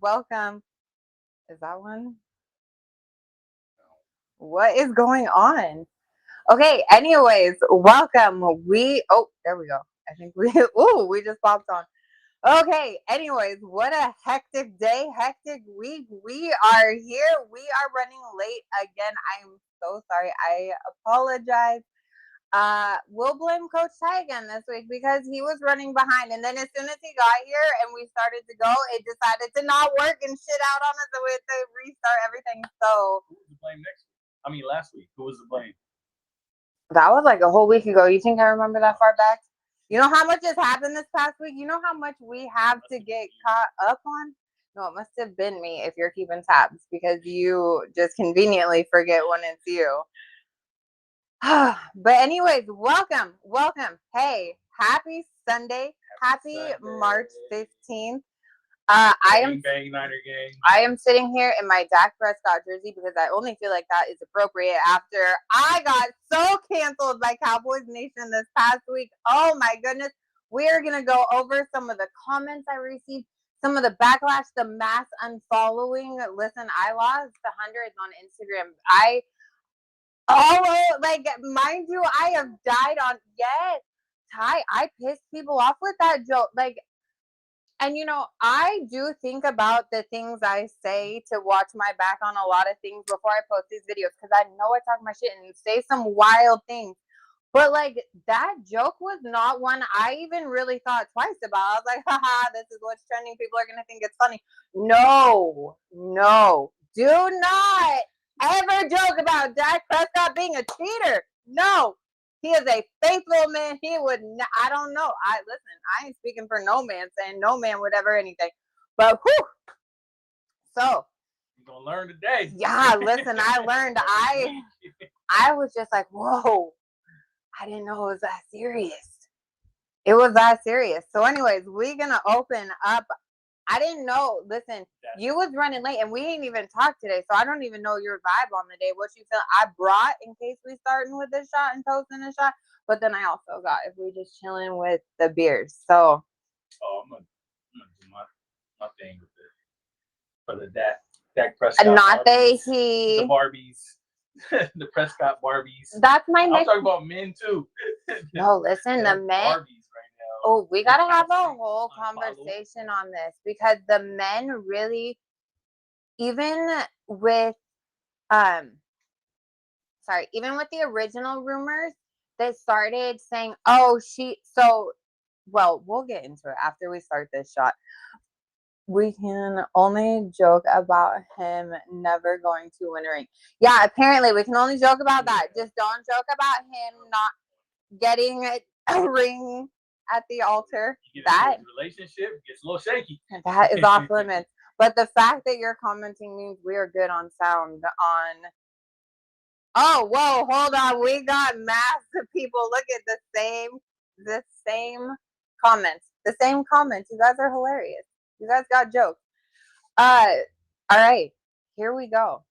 welcome. Is that one? What is going on? Okay, anyways, welcome. There we go. I think we just popped on. Okay, anyways, what a hectic day, hectic week. We are here. We are running late again. I'm so sorry. I apologize. We'll blame Coach Ty again this week because he was running behind. And then as soon as he got here and we started to go, it decided to not work and shit out on us. So we had to restart everything. So who was the blame last week? Who was the blame? that was like a whole week ago. You think I remember that far back? You know how much has happened this past week? You know how much we have to get caught up on? No, it must have been me if you're keeping tabs because you just conveniently forget when it's you. But anyways, welcome. Hey, happy Sunday. Happy March 15th. Bang, Niner gang. I am sitting here in my Dak Prescott jersey because I only feel like that is appropriate after I got so canceled by Cowboys Nation this past week. Oh my goodness. We are going to go over some of the comments I received, some of the backlash, the mass unfollowing. Listen, I lost the hundreds on Instagram. Mind you, I have died on, yes, Ty, I pissed people off with that joke. And I do think about the things I say to watch my back on a lot of things before I post these videos because I know I talk my shit and say some wild things. But that joke was not one I even really thought twice about. I was like, haha, this is what's trending. People are going to think it's funny. No, do not ever joke about Dak Prescott being a cheater. No. He is a faithful man. He would not, I don't know. I ain't speaking for no man saying no man would ever anything. But whew. So you're gonna learn today. Yeah, listen, I learned. I was just like, whoa. I didn't know it was that serious. It was that serious. So anyways, we're gonna open up. I didn't know. Listen, you was running late, and we ain't even talked today, so I don't even know your vibe on the day. What you feel? I brought in case we starting with this shot and toasting a shot, but then I also got if we just chilling with the beers. So, I'm gonna do my thing with it for the Dak Prescott. Not Barbies, the Barbies, the Prescott Barbies. That's my. I'm talking about men too. No, listen, the men. Barbies. Oh, we gotta have a whole conversation on this because the men really, even with even with the original rumors, they started saying, we'll get into it after we start this shot. We can only joke about him never going to win a ring. Yeah, apparently we can only joke about that. Just don't joke about him not getting a ring at the altar. That relationship gets a little shaky. That is off limits. But the fact that you're commenting means we are good on sound on. Oh, whoa, hold on. We got massive people. Look at the same comments. The same comments. You guys are hilarious. You guys got jokes. All right. Here we go.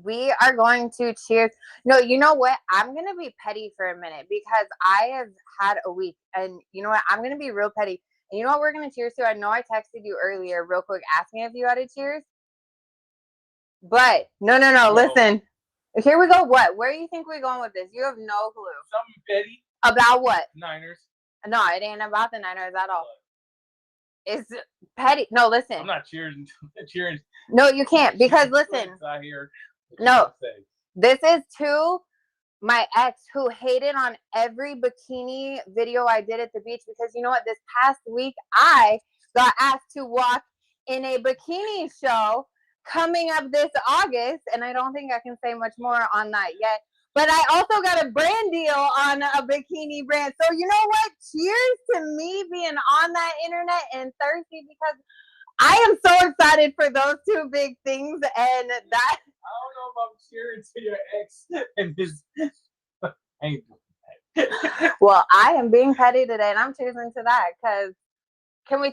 We are going to cheers. No, you know what? I'm going to be petty for a minute because I have had a week. And you know what? I'm going to be real petty. And you know what we're going to cheers to? I know I texted you earlier real quick asking if you had a cheers. But, no. Listen. Here we go. What? Where do you think we're going with this? You have no clue. Something petty. About what? Niners. No, it ain't about the Niners at all. It's petty. No, listen. I'm not cheering. No, you can't because listen. No, this is to my ex who hated on every bikini video I did at the beach because you know what? This past week I got asked to walk in a bikini show coming up this August, and I don't think I can say much more on that yet. But I also got a brand deal on a bikini brand. So you know what? Cheers to me being on that internet and thirsty because I am so excited for those two big things. And that I don't know if I'm cheering to your ex and his. I ain't doing that. Well, I am being petty today, and I'm cheering to that because can we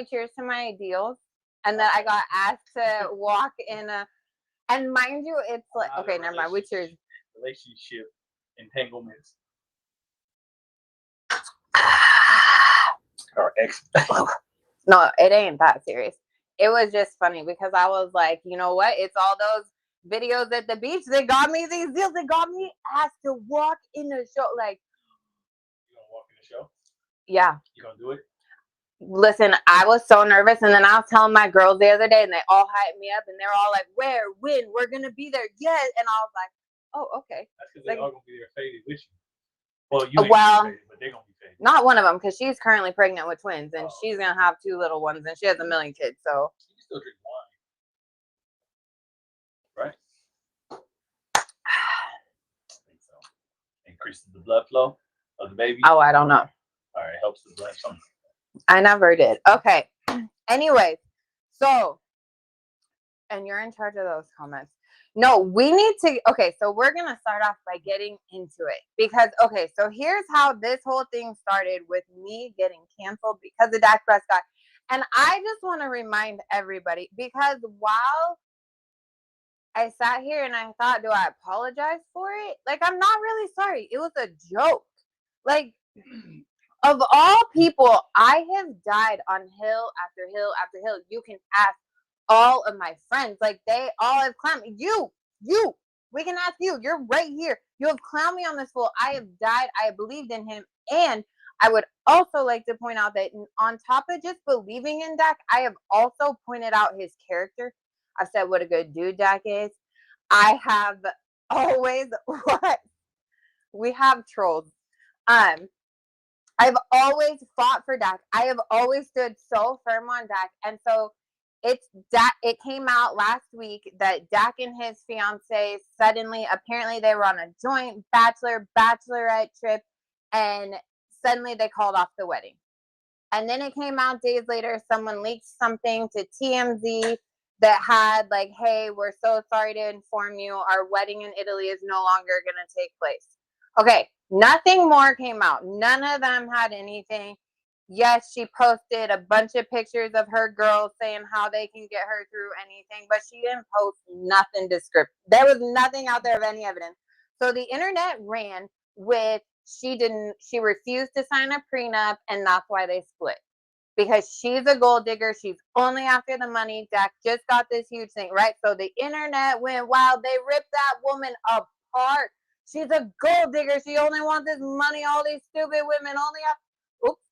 cheers to my deals? And then I got asked to walk in a, and mind you, it's like okay, never mind. We cheers. Relationship entanglements. Our ex. No, it ain't that serious. it was just funny because I was like, you know what? It's all those videos at the beach. They got me these deals. They got me asked to walk in the show. Like, You gonna walk in the show? yeah. You gonna do it? Listen, I was so nervous, and then I was telling my girls the other day, and they all hyped me up, and they're all like, "Where? When? We're gonna be there, yes!" And I was like, "Oh, okay." That's because Like, they all gonna be there faded with you. Well, you ain't well, faded, but they're gonna be faded. not one of them, because she's currently pregnant with twins, and Oh. she's gonna have 2 little ones, and she has a million kids. So you can still drink wine, right? I think so. Increases the blood flow of the baby. oh, I don't know. All right, helps the blood. Something. I never did. Okay. Anyways, so, and you're in charge of those comments. No, we need to, okay, so we're going to start off by getting into it. Because, okay, so here's how this whole thing started with me getting canceled because of Dak Prescott. And I just want to remind everybody, because while I sat here and I thought, do I apologize for it? Like, I'm not really sorry. It was a joke. Like, of all people, I have died on hill after hill after hill. You can ask all of my friends. Like, they all have clowned me. You. We can ask you. You're right here. You have clowned me on this fool. I have died. I have believed in him. And I would also like to point out that on top of just believing in Dak, I have also pointed out his character. I've said what a good dude Dak is. I have always, what? We have trolls. I've always fought for Dak. I have always stood so firm on Dak. And so it's Dak. It came out last week that Dak and his fiance suddenly, apparently they were on a joint bachelorette trip, and suddenly they called off the wedding. And then it came out days later, someone leaked something to TMZ that had like, hey, we're so sorry to inform you, our wedding in Italy is no longer going to take place. Okay, nothing more came out. None of them had anything. Yes, she posted a bunch of pictures of her girls saying how they can get her through anything, but she didn't post nothing descriptive. There was nothing out there of any evidence. So the internet ran with she refused to sign a prenup, and that's why they split. Because she's a gold digger. She's only after the money. Dak just got this huge thing, right? So the internet went wild. They ripped that woman apart. She's a gold digger. She only wants this money. All these stupid women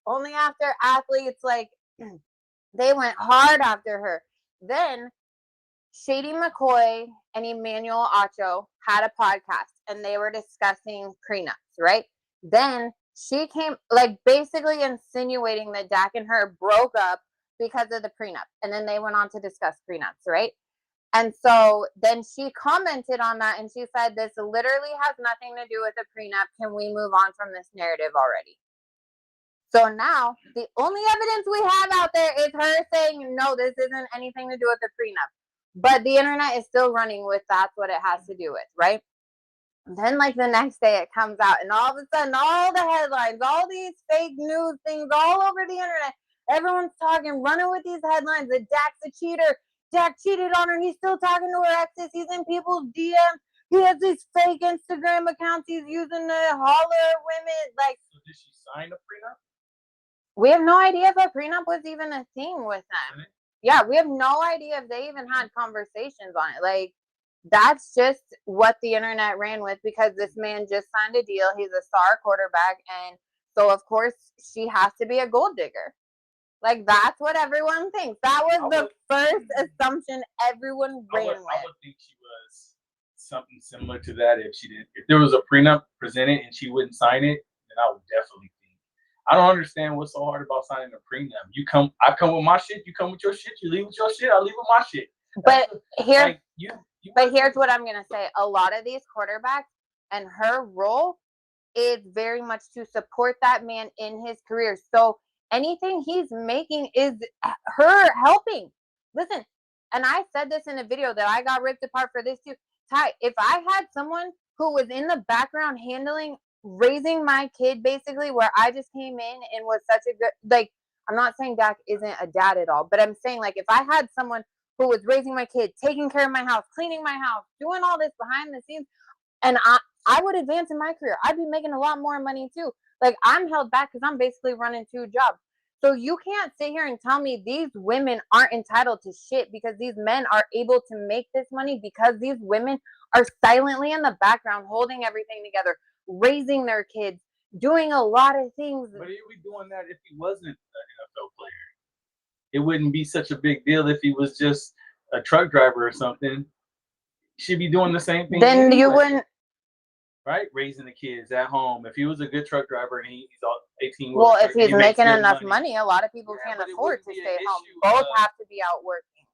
only after athletes. Like, they went hard after her. Then Shady McCoy and Emmanuel Acho had a podcast, and they were discussing prenups, right? Then she came, like, basically insinuating that Dak and her broke up because of the prenup. And then they went on to discuss prenups, right? And so then she commented on that, and she said, this literally has nothing to do with the prenup. Can we move on from this narrative already? So now the only evidence we have out there is her saying, no, this isn't anything to do with the prenup. But the internet is still running with that's what it has to do with, right? And then, like, the next day it comes out, and all of a sudden, all the headlines, all these fake news things all over the internet, everyone's talking, running with these headlines that Dak's a cheater. Dak cheated on her. He's still talking to her exes. He's in people's DMs. He has these fake Instagram accounts he's using to holler at women. Like, so did she sign a prenup? We have no idea if a prenup was even a thing with them. Really? Yeah, we have no idea if they even had conversations on it. Like, that's just what the internet ran with, because this man just signed a deal. He's a star quarterback. And so, of course, she has to be a gold digger. Like, that's what everyone thinks. That was the first assumption everyone ran with. I would think she was something similar to that if she didn't. If there was a prenup presented and she wouldn't sign it, then I would definitely think. I don't understand what's so hard about signing a prenup. I come with my shit. You come with your shit. You leave with your shit. I leave with my shit. But here's what I'm gonna say. A lot of these quarterbacks, and her role is very much to support that man in his career. So anything he's making is her helping. Listen, and I said this in a video that I got ripped apart for this too. Ty, if I had someone who was in the background raising my kid, basically, where I just came in and was such a good, like, I'm not saying Dak isn't a dad at all, but I'm saying, like, if I had someone who was raising my kid, taking care of my house, cleaning my house, doing all this behind the scenes, and I would advance in my career. I'd be making a lot more money too. Like, I'm held back because I'm basically running 2 jobs. So you can't sit here and tell me these women aren't entitled to shit because these men are able to make this money because these women are silently in the background holding everything together, raising their kids, doing a lot of things. But he would be doing that if he wasn't an NFL player. It wouldn't be such a big deal if he was just a truck driver or something. She'd be doing the same thing. Then anyway, you wouldn't. Right? Raising the kids at home. If he was a good truck driver and he's all 18. Well, if he's making enough money, a lot of people can't afford to stay home. Both have to be out working.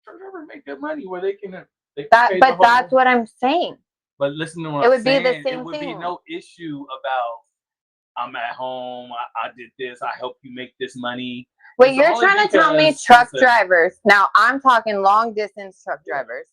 Truck drivers make good money where they can but that's what I'm saying. But listen to what it I'm would saying. Be the same it would thing. be no issue about I'm at home, I did this, I helped you make this money. Wait, you're trying to tell me truck drivers, now I'm talking long distance truck drivers.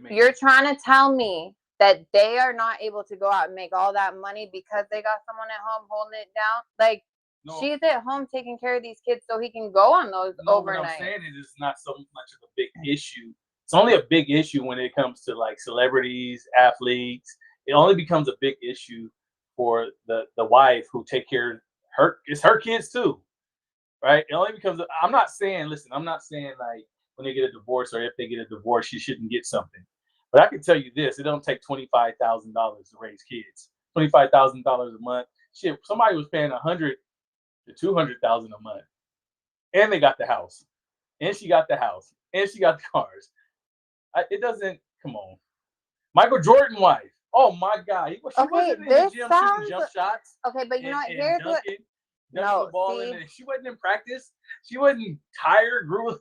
You're trying to tell me that they are not able to go out and make all that money because they got someone at home holding it down? Like, no. She's at home taking care of these kids so he can go on those overnight. What I'm saying is it's not so much of a big issue. It's only a big issue when it comes to like celebrities, athletes. It only becomes a big issue for the wife who take care of it's her kids too, right? It only becomes. I'm not saying like when they get a divorce or if they get a divorce, she shouldn't get something. But I can tell you this: it don't take $25,000 to raise kids. $25,000 a month. Shit, somebody was paying $100,000 to $200,000 a month, and they got the house, and she got the house, and she got the cars. It doesn't. Come on, Michael Jordan wife. Oh my God! She wasn't in the gym shooting jump shots. Okay, but you know what? Here's what. No, the ball in she wasn't in practice. She wasn't tired, grueling.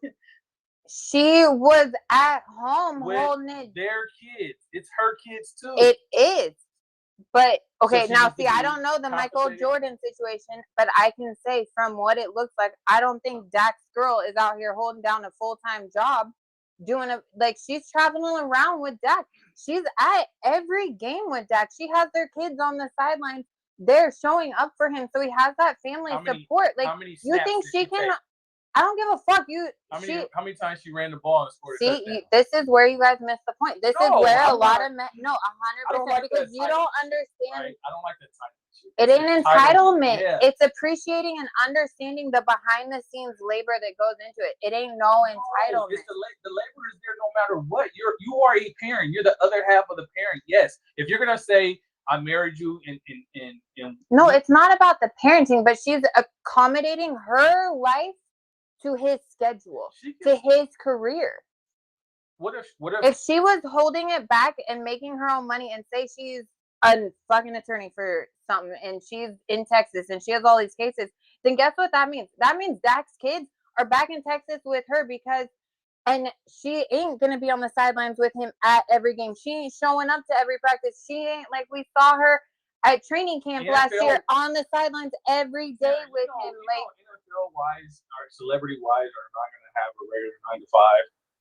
She was at home holding it. Their kids. It's her kids too. It is. But okay, so now see, I don't know the Michael Jordan situation, but I can say from what it looks like, I don't think Dak's girl is out here holding down a full-time job, doing she's traveling around with Dak. She's at every game with Dak. She has their kids on the sidelines. They're showing up for him, so he has that family support. Like, you think she can? I don't give a fuck. How many times she ran the ball and scored a touchdown? This is where you guys missed the point. This is where a lot of men. No, 100%, because you don't understand. I don't like that type of shit. It ain't entitlement. Yeah. It's appreciating and understanding the behind the scenes labor that goes into it. It ain't no entitlement. It's the labor is there no matter what. You are a parent. You're the other half of the parent. Yes. If you're gonna say I married you in no, it's not about the parenting, but she's accommodating her life to his schedule, to his career. What if she was holding it back and making her own money, and say she's a fucking attorney for something and she's in Texas and she has all these cases, then guess what that means? That means Dak's kids are back in Texas with her and she ain't gonna be on the sidelines with him at every game. She ain't showing up to every practice. She ain't like we saw her at training camp last year on the sidelines every day with him. NFL wise, or celebrity wise, are not going to have a regular 9 to 5,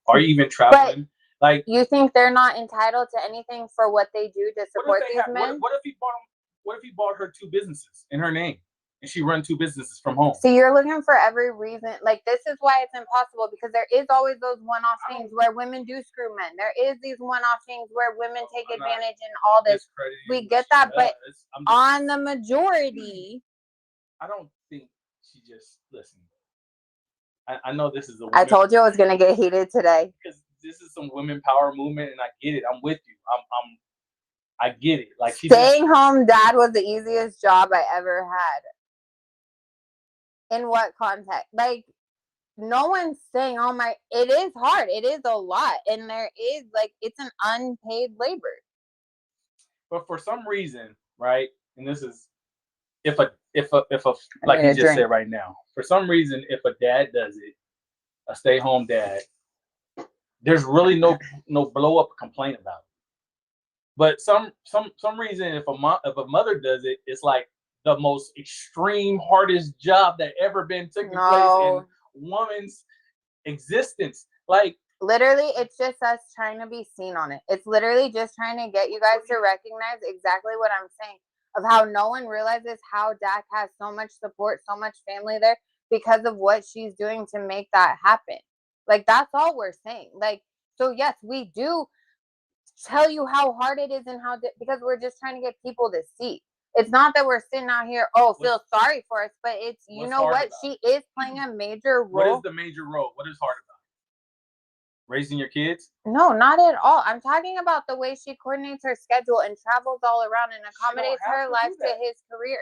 or even traveling. But you think they're not entitled to anything for what they do to support these men? What if he bought her 2 businesses in her name, and she run 2 businesses from home? So you're looking for every reason. Like, this is why it's impossible, because there is always those one-off things where women do screw men. There is these one-off things where women take advantage and all this. We get that, but on the majority, I don't think she just listen. I know this is a. I told you I was gonna get heated today because this is some women power movement, and I get it. I'm with you. I get it. Like, staying home dad was the easiest job I ever had. In what context? Like, no one's saying, oh my, it is hard. It is a lot. And there is, it's an unpaid labor. But for some reason, right, and this is, if a like you just said right now, for some reason, if a dad does it, a stay-home dad, there's really no blow-up complaint about it. But some reason, if a mother does it, it's like the most extreme, hardest job that ever been taking place in woman's existence. Like, literally, it's just us trying to be seen on it. It's literally just trying to get you guys to recognize exactly what I'm saying, of how no one realizes how Dak has so much support, so much family there because of what she's doing to make that happen. Like, that's all we're saying. Like, so yes, we do tell you how hard it is and because we're just trying to get people to see. It's not that we're sitting out here, feel sorry for us, but it's, you know what? She is playing a major role. What is the major role? What is hard about it? Raising your kids? No, not at all. I'm talking about the way she coordinates her schedule and travels all around and accommodates her life to his career.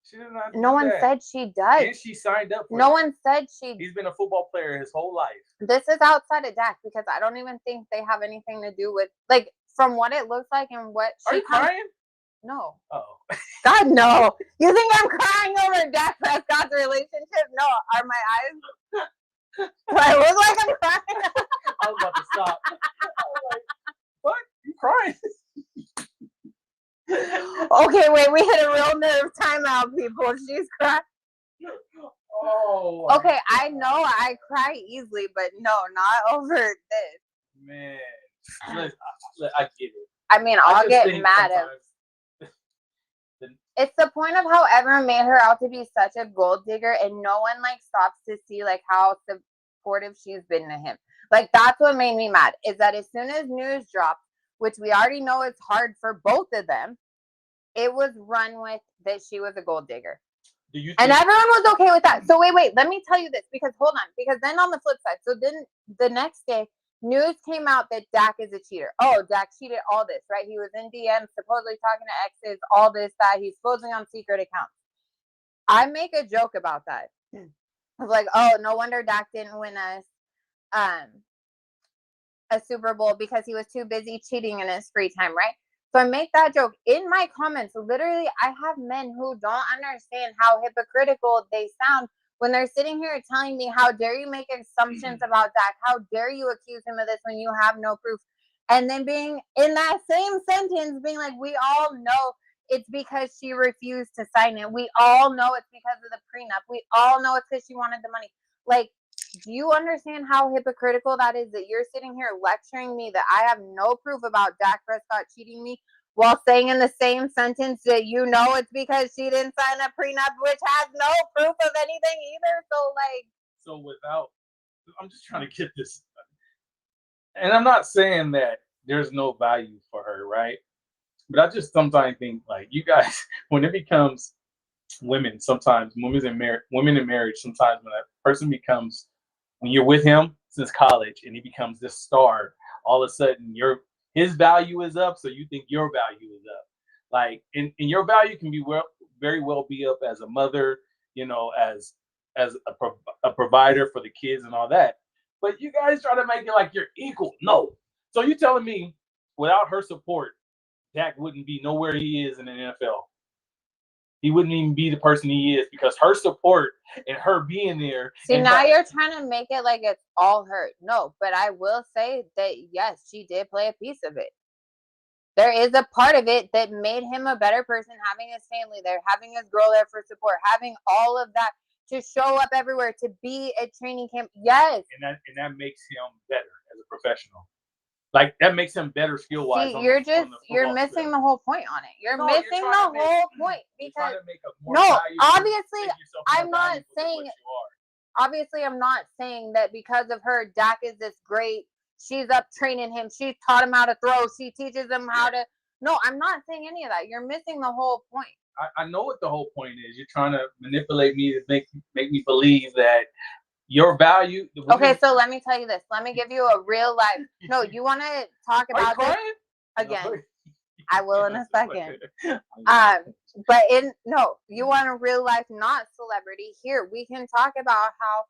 She does not. No one said she does. And she signed up for No one said she. He's been a football player his whole life. This is outside of Dak because I don't even think they have anything to do with, like, from what it looks like and what she. Are you crying? No. Oh. God, no. You think I'm crying over Dak Prescott's relationship? No. Are my eyes? Do I look like I'm crying? I was about to stop. I was like, what? You crying? Okay, wait. We hit a real nerve timeout, people. She's crying. Oh. Okay, I know I cry easily, but no, not over this. Man. I get it. I mean, I'll get mad at. It's the point of how everyone made her out to be such a gold digger, and no one like stops to see like how supportive she's been to him. Like that's what made me mad. Is that as soon as news dropped, which we already know is hard for both of them, it was run with that she was a gold digger. And everyone was okay with that. So wait, let me tell you this, because hold on, because then on the flip side, so then the next day, news came out that Dak is a cheater. Oh, Dak cheated, all this, right? He was in DMs, supposedly talking to exes, all this, that. He's posting on secret accounts. I make a joke about that. I was like, oh, no wonder Dak didn't win us a Super Bowl because he was too busy cheating in his free time, right? So I make that joke. In my comments, literally, I have men who don't understand how hypocritical they sound when they're sitting here telling me, how dare you make assumptions about Dak? How dare you accuse him of this when you have no proof? And then being in that same sentence, being like, we all know it's because she refused to sign it. We all know it's because of the prenup. We all know it's because she wanted the money. Like, do you understand how hypocritical that is, that you're sitting here lecturing me that I have no proof about Dak Prescott cheating me, while saying in the same sentence that you know it's because she didn't sign a prenup, which has no proof of anything either? So without, I'm just trying to get this, and I'm not saying that there's no value for her, right? But I just sometimes think, like, you guys, when it becomes women, sometimes women in marriage, sometimes when a person becomes, when you're with him since college and he becomes this star, all of a sudden his value is up, so you think your value is up. Like, and your value can be very well be up as a mother, as a provider for the kids and all that. But you guys try to make it like you're equal. No. So you're telling me without her support, Dak wouldn't be nowhere he is in the NFL. He wouldn't even be the person he is because her support and her being there. See, now you're trying to make it like it's all her. No, but I will say that, yes, she did play a piece of it. There is a part of it that made him a better person, having his family there, having his girl there for support, having all of that to show up everywhere, to be at training camp. Yes. And that makes him better as a professional. Like, that makes him better skill-wise. See, you're missing the whole point on it. You're missing the whole point because obviously I'm not saying. Obviously, I'm not saying that because of her, Dak is this great. She's up training him. She taught him how to throw. She teaches him how to. No, I'm not saying any of that. You're missing the whole point. I know what the whole point is. You're trying to manipulate me to make me believe that your value. Okay, so let me tell you this. Let me give you a real life. No, you want to talk about this again? No. I will in a second. But you want a real life, not celebrity. Here, we can talk about how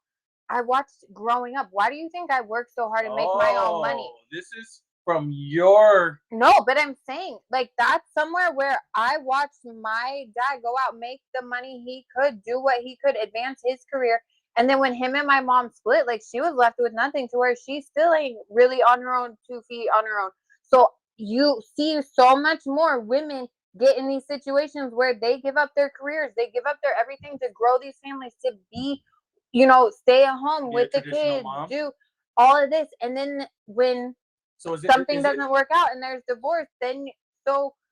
I watched growing up. Why do you think I worked so hard to make my own money? This is from your. No, but I'm saying, like, that's somewhere where I watched my dad go out, make the money he could, do what he could, advance his career. And then when him and my mom split, like, she was left with nothing, to where she still ain't really on her own 2 feet on her own. So you see so much more women get in these situations where they give up their careers, they give up their everything to grow these families, to be, stay at home with the kids, do all of this. And then when something doesn't work out and there's divorce, then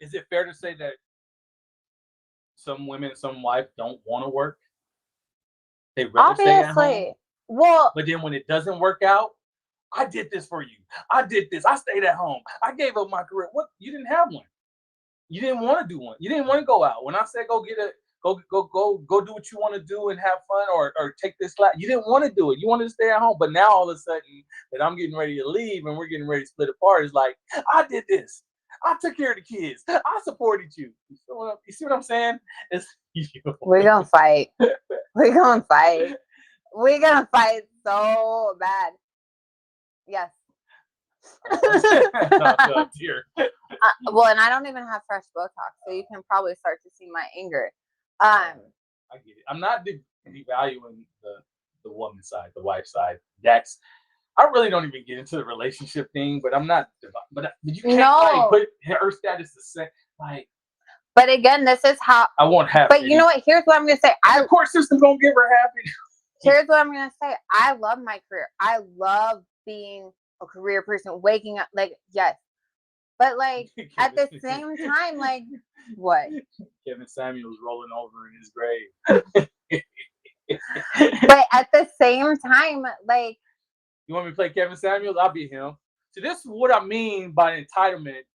is it fair to say that some women, some wives don't want to work? They rather stay at home. Well, but then when it doesn't work out, I did this for you. I did this. I stayed at home. I gave up my career. What? You didn't have one. You didn't want to do one. You didn't want to go out. When I said go do what you want to do and have fun or take this class, you didn't want to do it. You wanted to stay at home. But now all of a sudden that I'm getting ready to leave and we're getting ready to split apart, it's like, I did this. I took care of the kids. I supported you. You see what I'm saying? We're gonna fight. We're gonna fight. We're gonna fight so bad. Yes. Well, and I don't even have fresh Botox, so you can probably start to see my anger. I get it. I'm not devaluing the woman's side, the wife side. I really don't even get into the relationship thing, but I'm not. But you can't like put her status the same. Like, but again, this is how I won't have. But you know what? Here's what I'm gonna say. The court system gonna give her half. Here's what I'm gonna say. I love my career. I love being a career person, waking up. Like, yes, but like at the same time, like, what? Kevin Samuel's rolling over in his grave. But at the same time, like, you want me to play Kevin Samuels? I'll be him. So this is what I mean by entitlement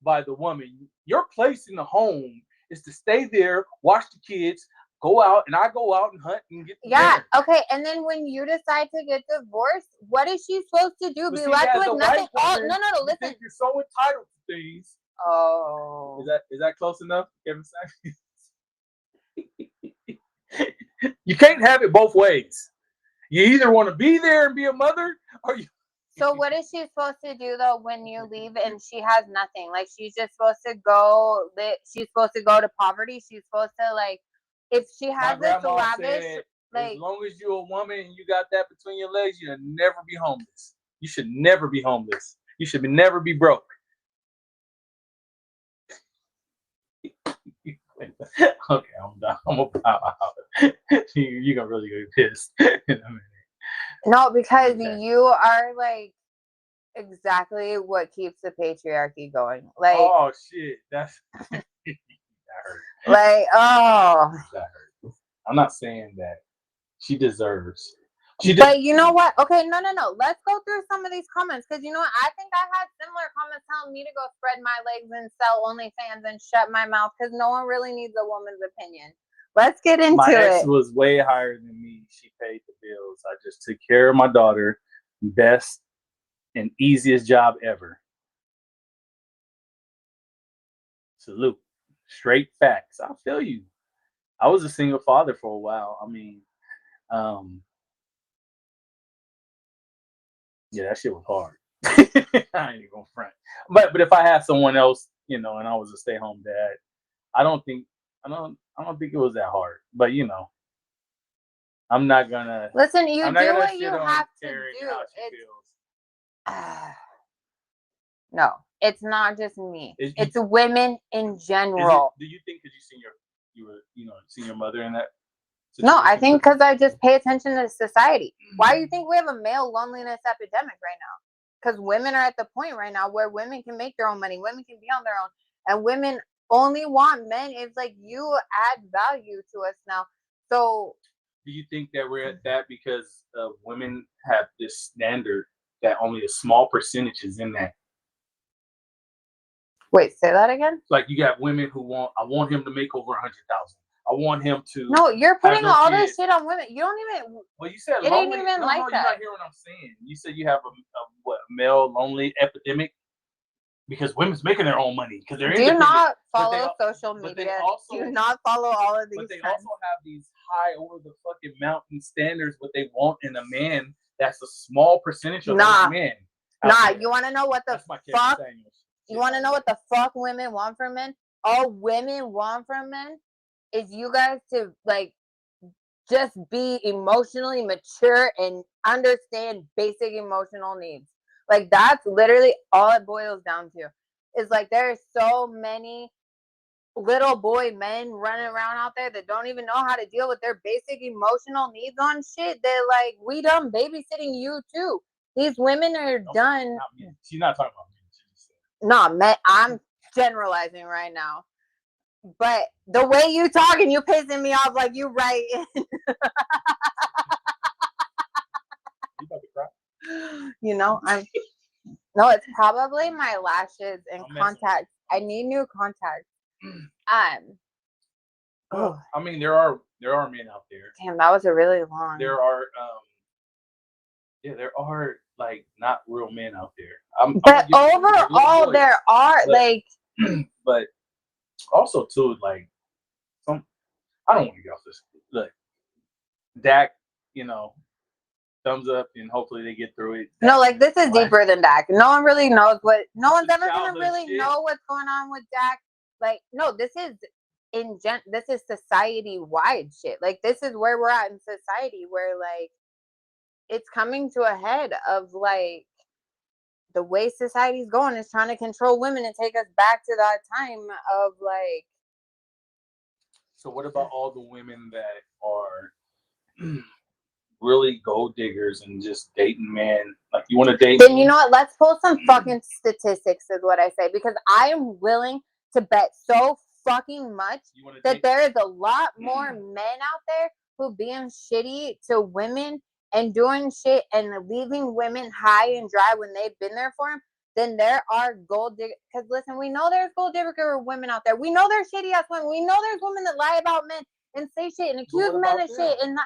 by the woman. Your place in the home is to stay there, watch the kids, go out, and I go out and hunt and get dinner. Okay. And then when you decide to get divorced, what is she supposed to do? Be left with nothing? No, listen. You think you're so entitled to things. Oh. Is that close enough, Kevin Samuels? You can't have it both ways. You either want to be there and be a mother, or you. So what is she supposed to do though when you leave and she has nothing? Like she's just supposed to go. She's supposed to go to poverty. She's supposed to like, if she has this lavish, like, as long as you're a woman and you got that between your legs, you'll never be homeless. You should never be homeless. You should never be broke. Okay, I'm done. I'm gonna bow out. You're gonna really get pissed in a minute. No, because you are like exactly what keeps the patriarchy going. Like, oh shit, that hurt. Like, oh, that hurt. I'm not saying that she deserves. But you know what? Okay, no. Let's go through some of these comments because you know what? I think I had similar comments telling me to go spread my legs and sell OnlyFans and shut my mouth because no one really needs a woman's opinion. Let's get into it. My ex was way higher than me. She paid the bills. I just took care of my daughter. Best and easiest job ever. Salute. Straight facts. I feel you. I was a single father for a while. I mean, yeah, that shit was hard. I ain't gonna front. But if I had someone else, you know, and I was a stay-home dad, I don't think it was that hard. But you know, I'm not gonna listen. You do what you have to do. No, it's not just me. It's women in general. Do you think because you seen your mother in that? No, I think because I just pay attention to society. Why do you think we have a male loneliness epidemic right now? Because women are at the point right now where women can make their own money, women can be on their own, and women only want men. It's like you add value to us now. So, do you think that we're at that because women have this standard that only a small percentage is in that? Wait, say that again. Like you got women who I want him to make over 100,000. I want him to. No, you're putting all this shit on women. You don't even. Well, you said it ain't even like that. You're not hearing what I'm saying. You said you have a male lonely epidemic because women's making their own money because they're independent. Do not follow social media. Do not follow all of these. But they also have these high over the fucking mountain standards. What they want in a man. That's a small percentage of men. You want to know what the fuck? You want to know what the fuck women want from men? All women want from men is you guys to like just be emotionally mature and understand basic emotional needs. Like that's literally all it boils down to. Is like there are so many little boy men running around out there that don't even know how to deal with their basic emotional needs on shit. They're like, we done babysitting you too. These women are done. She's not talking about me. No, man, I'm generalizing right now. But the way you talking, you pissing me off like you right. You about to cry? You know, no, it's probably my lashes and contacts. I need new contacts. Well, I mean, there are men out there. Damn, that was a really long. There are there are like not real men out there. But overall, there are like. But also too, like some. I don't want to get off this. Look, Dak, thumbs up, and hopefully they get through it. No, like this is deeper than Dak. No one really knows what. No one's ever gonna really know what's going on with Dak. Like, no, this is this is society wide shit. Like, this is where we're at in society, where like it's coming to a head of like the way society's going is trying to control women and take us back to that time of like. So what about all the women that are really gold diggers and just dating men? Like, you want to date? Then you know what? Let's pull some fucking statistics, is what I say, because I am willing to bet so fucking much that there is a lot more men out there who being shitty to women and doing shit and leaving women high and dry when they've been there for them than there are gold diggers. Because listen, we know there's gold digger women out there. We know there's shitty ass women. We know there's women that lie about men and say shit and accuse men of shit, and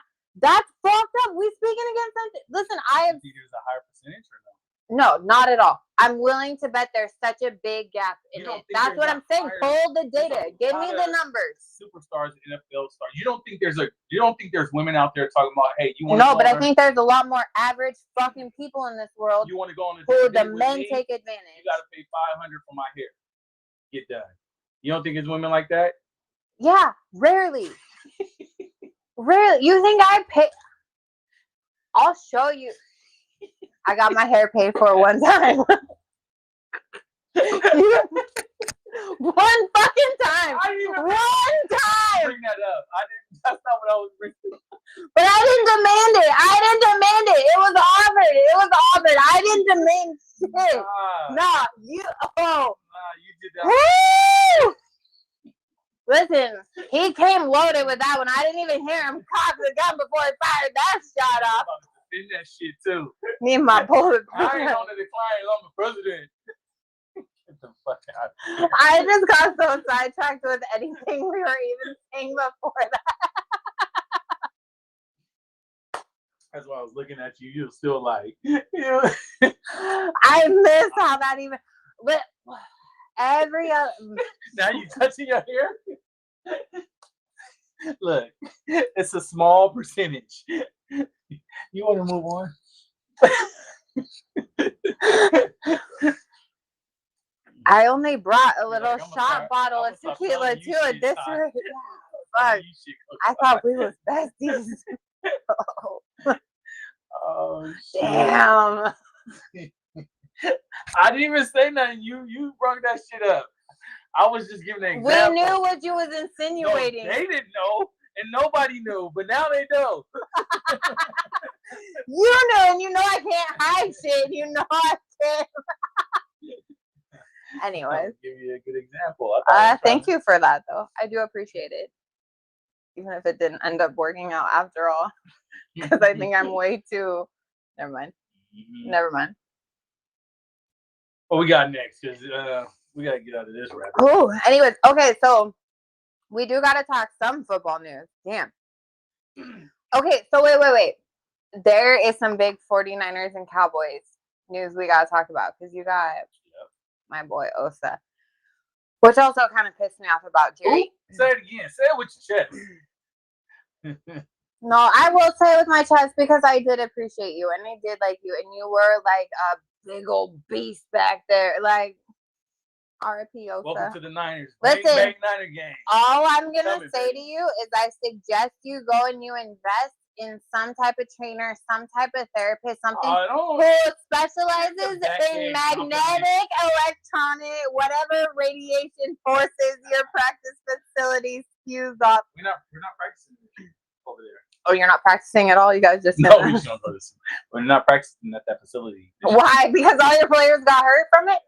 that's fucked up. We speaking against something. Listen, I have. There's a higher percentage or no? No, not at all. I'm willing to bet there's such a big gap in it. That's what I'm saying. Pull the data. Give me the numbers. Superstars, NFL stars. You don't think there's women out there talking about, hey, you want? No, but I think there's a lot more average fucking people in this world. You want to go on who the men take advantage. You got to pay $500 for my hair. Get done. You don't think it's women like that? Yeah, rarely. Rarely. You think I pay? I'll show you. I got my hair paid for one time. One fucking time. One time. Bring that up. That's not what I was bringing. But I didn't demand it. It was offered. I didn't demand shit. Nah, you did that. Woo! Listen, he came loaded with that one. I didn't even hear him cock the gun before he fired that shot off. In that shit too. Me and my bullet. I ain't on the decline. I'm the president. Get the fuck out. I just got so sidetracked with anything we were even saying before that. That's why I was looking at you. You were still like, I miss how that even. Every other. Now you touching your hair. Look, it's a small percentage. You want to move on? I only brought a little shot bottle of tequila to it. This way. Fuck. I thought we was besties. Oh shit. Damn. I didn't even say nothing. You brought that shit up. I was just giving an example. We knew what you was insinuating. No, they didn't know, and nobody knew, but now they know. You know, and you know I can't hide shit. You know I can't. Anyways. I'll give you a good example. Thank you for that, though. I do appreciate it. Even if it didn't end up working out after all. Because I think I'm way too... Never mind. Never mind. What we got next? Because we got to get out of this rabbit. Oh, anyways. Okay, so we do got to talk some football news. Damn. Okay, so wait. There is some big 49ers and Cowboys news we got to talk about. Because you got my boy Osa. Which also kind of pissed me off about Jerry. Ooh, say it again. Say it with your chest. No, I will say it with my chest because I did appreciate you. And I did like you. And you were like a big old beast back there. Like, R.I.P. Osa. Welcome to the Niners. Listen, bang Niner game. All I'm going to say to you is I suggest you go and you invest in some type of trainer, some type of therapist, something who specializes in magnetic, electronic, whatever radiation forces your practice facility spews off. We're not practicing over there. Oh, you're not practicing at all? You guys just... No, we just don't go to... We're not practicing at that facility. Why? Because all your players got hurt from it?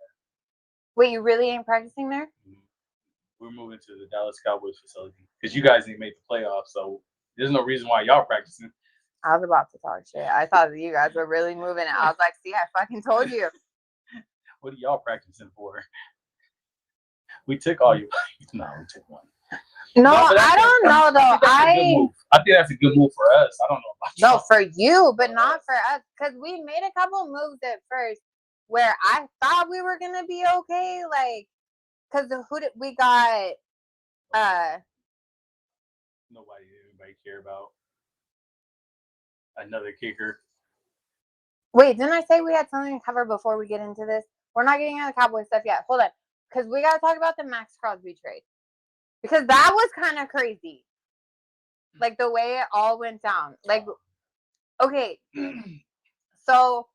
Wait, you really ain't practicing there? We're moving to the Dallas Cowboys facility because you guys didn't make the playoffs, so there's no reason why y'all practicing. I was about to talk shit. I thought that you guys were really moving it. I was like, see, I fucking told you. What are y'all practicing for? We took all your. No, we took one. No, but I don't know though. I think that's a good move for us. I don't know about no for you, but not for us, because we made a couple moves at first where I thought we were gonna be okay, like, because who did we got? Anybody care about another kicker. Wait, didn't I say we had something to cover before we get into this? We're not getting into the Cowboy stuff yet. Hold on, because we gotta talk about the Max Crosby trade, because that was kind of crazy, like the way it all went down. Like, okay, so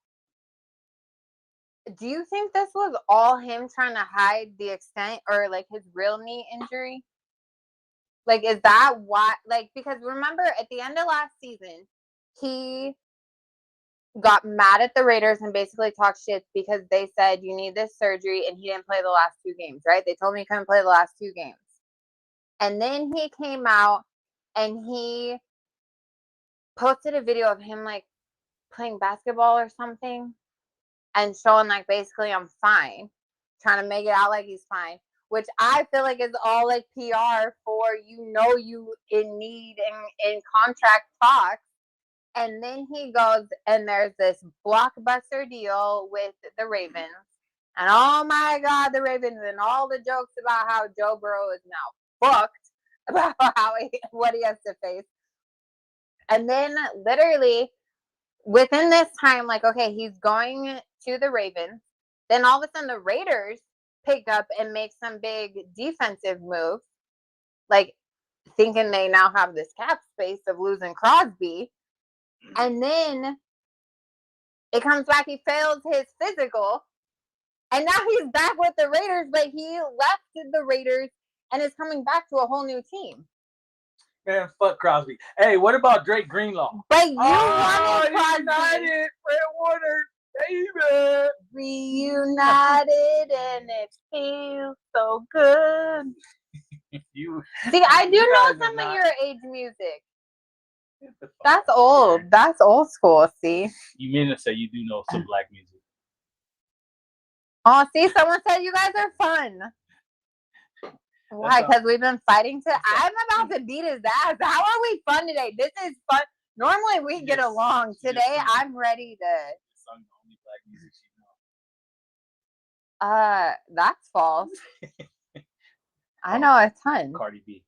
do you think this was all him trying to hide the extent or like his real knee injury? Like, is that why? Like, because remember at the end of last season, he got mad at the Raiders and basically talked shit because they said you need this surgery, and he didn't play the last 2 games, right? They told me he couldn't play the last 2 games. And then he came out and he posted a video of him like playing basketball or something and showing like basically I'm fine, trying to make it out like he's fine, which I feel like is all like PR for you in need in contract talks. And then he goes and there's this blockbuster deal with the Ravens. And oh my God, the Ravens and all the jokes about how Joe Burrow is now booked, about what he has to face. And then literally within this time, like, okay, he's going to the Ravens. Then all of a sudden the Raiders pick up and make some big defensive moves, like thinking they now have this cap space of losing Crosby. And then it comes back, he fails his physical, and now he's back with the Raiders, but he left the Raiders and is coming back to a whole new team. Man, fuck Crosby. Hey, what about Drake Greenlaw? But you wanted Crosby. United, Fred Warner, baby. Reunited, and it feels so good. See, I do know some of your age music. That's old. That's old school. See. You mean to say you do know some black music? Oh, see, someone said you guys are fun. Why? Because we've been fighting today. I'm about to beat his ass. How are we fun today? This is fun. Normally we get along. Today I'm ready to. Sung the only black music she knows. That's false. I know a ton. Cardi B.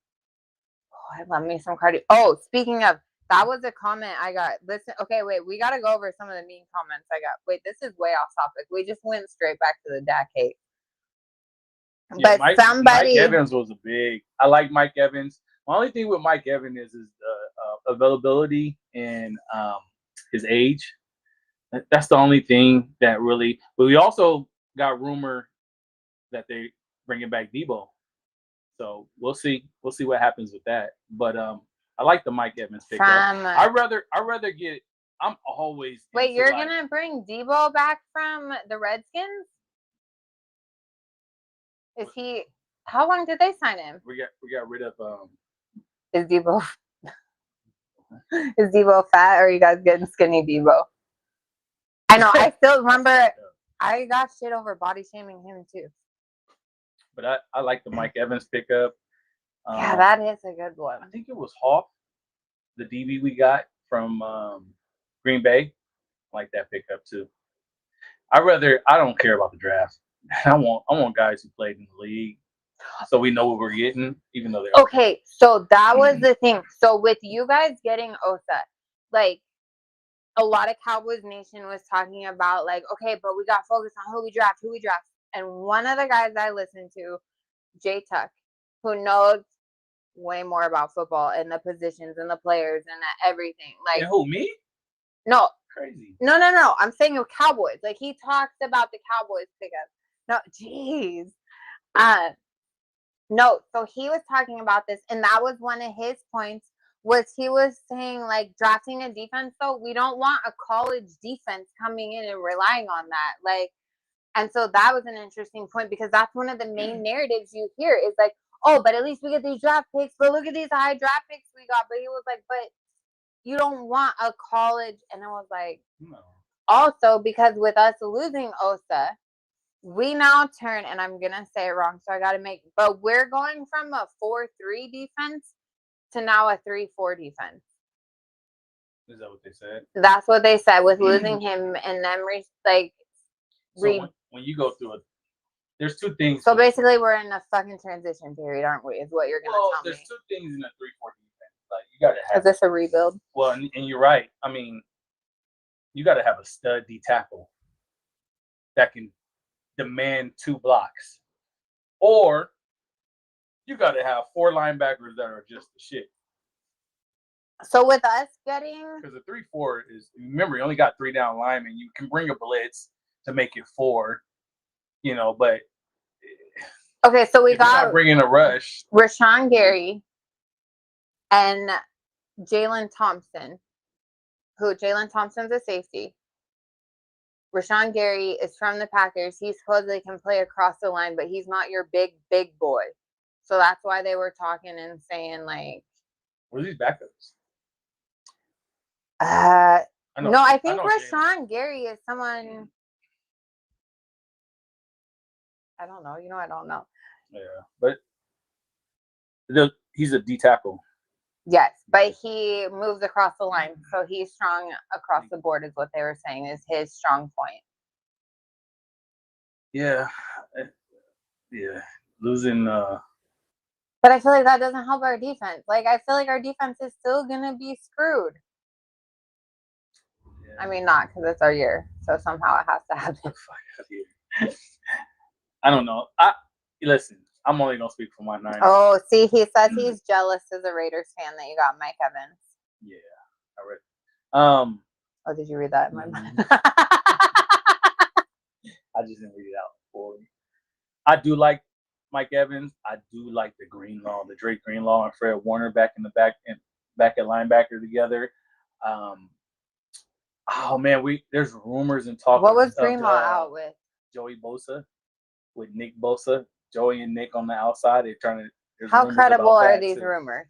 Oh, I love me some Cardi. Oh, speaking of, that was a comment I got. Listen, okay, wait, we gotta go over some of the mean comments I got. Wait, this is way off topic. We just went straight back to the Dak hate. Yeah, but Mike Evans was a big. I like Mike Evans. My only thing with Mike Evans is the availability and his age. That's the only thing that really. But we also got rumor that they bringing back Debo, so we'll see. We'll see what happens with that. But I like the Mike Evans pickup. I rather get. I'm always. Wait, you're gonna bring Debo back from the Redskins? Is he? How long did they sign him? We got rid of. Is Debo fat, or are you guys getting skinny Debo? I know. I still remember. I got shit over body shaming him too. But I like the Mike Evans pickup. Yeah, that is a good one. I think it was Hawk, the DB we got from Green Bay. I like that pickup too. I don't care about the draft. I want guys who played in the league, so we know what we're getting, even though they're okay. So that was the thing. So with you guys getting Osa, like a lot of Cowboys Nation was talking about, like, okay, but we got focused on who we draft. And one of the guys I listened to, Jay Tuck, who knows way more about football and the positions and the players and everything. Like, and who, me? No. Crazy. No. I'm saying of Cowboys. Like, he talks about the Cowboys pickup. No, jeez. No, so he was talking about this, and that was one of his points, was he was saying, like, drafting a defense, so we don't want a college defense coming in and relying on that. Like, and so that was an interesting point, because that's one of the main narratives you hear is like, oh, but at least we get these draft picks, but look at these high draft picks we got. But he was like, but you don't want a college. And I was like, no. Also, because with us losing Osa, we now turn, and I'm gonna say it wrong, so I gotta but we're going from a 4-3 defense to now a 3-4 defense. Is that what they said? That's what they said with losing him and them when you go through it, there's two things. So basically, we're in a fucking transition period, aren't we? Is what you're gonna tell me. There's two things in a 3-4 defense. Like you gotta have. Is this a rebuild? Well, and you're right. I mean, you gotta have a stud D tackle that can demand 2 blocks, or you gotta have 4 linebackers that are just the shit. So with us getting, because the 3-4 is, remember, you only got 3 down linemen. You can bring a blitz to make it 4, but okay, so we got bringing a rush. Rashawn Gary and Jalen Thompson, Jalen Thompson's a safety. Rashawn Gary is from the Packers. He supposedly can play across the line, but he's not your big boy. So that's why they were talking and saying like, what are these backups? No, I think Rashawn Gary is someone. I don't know. I don't know. Yeah, but he's a D tackle. Yes, but he moves across the line, so he's strong across the board. Is what they were saying is his strong point. Yeah, losing. But I feel like that doesn't help our defense. Like I feel like our defense is still gonna be screwed. I mean, not because it's our year, so somehow it has to happen. I don't know. Listen. I'm only gonna speak for my Niners. Oh, see, he says he's jealous as a Raiders fan that you got Mike Evans. Yeah, I read. Oh, did you read that in my mind? I just didn't read it out for you. I do like Mike Evans. I do like the Drake Greenlaw and Fred Warner back at linebacker together. Oh man, there's rumors and talk. What was Greenlaw out with? Joey Bosa, with Nick Bosa. Joey and Nick on the outside. They're trying to. How credible are these rumors?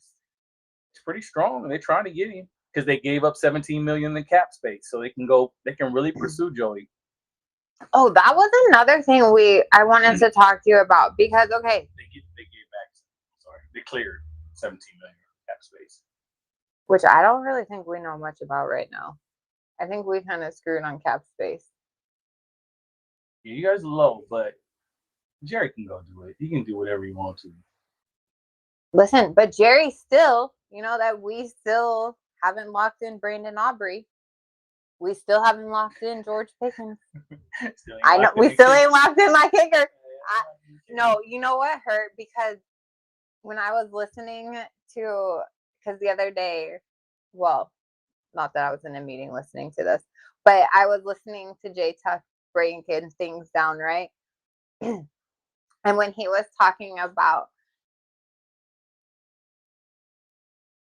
It's pretty strong. They're trying to get him because they gave up $17 million in cap space, so they can really pursue Joey. Oh, that was another thing I wanted to talk to you about because they gave back. Sorry, they cleared $17 million cap space, which I don't really think we know much about right now. I think we kind of screwed on cap space. Yeah, you guys are low, but Jerry can go do it. He can do whatever he wants to. Listen, but Jerry still, that we still haven't locked in Brandon Aubrey. We still haven't locked in George Pickens. I know we still ain't locked in my kicker. No, you know what hurt? Because when I was listening to, because the other day, well, not that I was in a meeting listening to this, but I was listening to Jay Tuck breaking things down, right? And when he was talking about,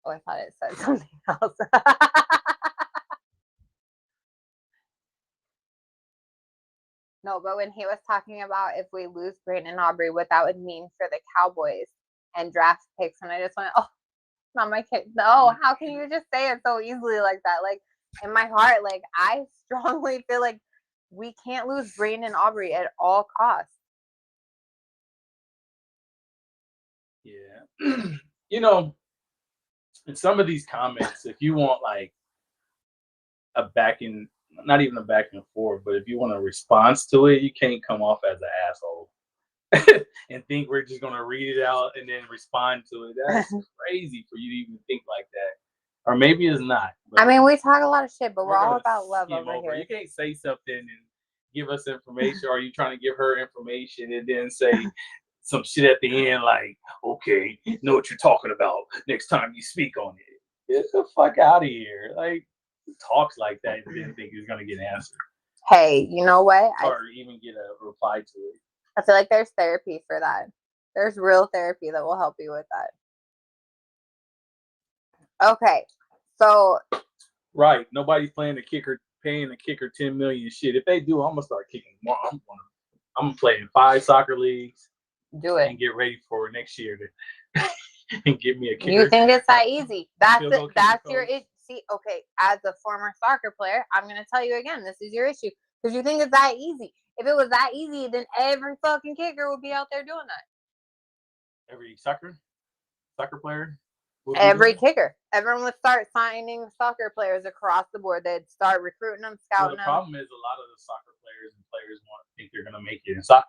I thought it said something else. No, but when he was talking about if we lose Brandon Aubrey, what that would mean for the Cowboys and draft picks, and I just went, oh, not my kid. No, how can you just say it so easily like that? Like in my heart, like I strongly feel like we can't lose Brandon Aubrey at all costs. Yeah. In some of these comments, if you want like not even a back and forth, but if you want a response to it, you can't come off as an asshole and think we're just going to read it out and then respond to it. That's crazy for you to even think like that. Or maybe it's not. I mean, we talk a lot of shit, but we're all about love over here. You can't say something and give us information, or are you trying to give her information and then say some shit at the end like, okay, know what you're talking about next time you speak on it. Get the fuck out of here. Like, talks like that and didn't think he was going to get an answer. Hey, you know what? Or even get a reply to it. I feel like there's therapy for that. There's real therapy that will help you with that. Okay, so. Right. Nobody's paying the kicker $10 million shit. If they do, I'm going to start kicking more. I'm going to play in 5 soccer leagues. Do it. And get ready for next year and get me a kicker. You think it's that easy? That's your issue. See, okay, as a former soccer player, I'm going to tell you again, this is your issue. Because you think it's that easy. If it was that easy, then every fucking kicker would be out there doing that. Every soccer player. Every kicker. Everyone would start signing soccer players across the board. They'd start recruiting them, scouting them. The problem is a lot of the soccer players think they're gonna make it in soccer,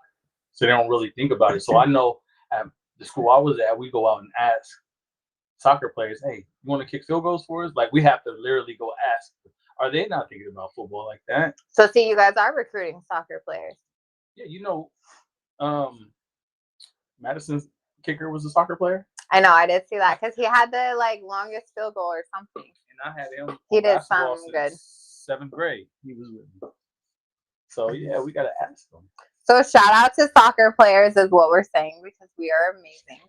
so they don't really think about it. So I know at the school I was at, we go out and ask soccer players, "Hey, you want to kick field goals for us?" Like we have to literally go ask. Are they not thinking about football like that? So see, you guys are recruiting soccer players. Yeah, Madison's kicker was a soccer player. I know, I did see that because he had the longest field goal or something. And I had him. He did something good. 7th grade, he was with me. So yeah, we gotta ask them. So shout out to soccer players is what we're saying because we are amazing.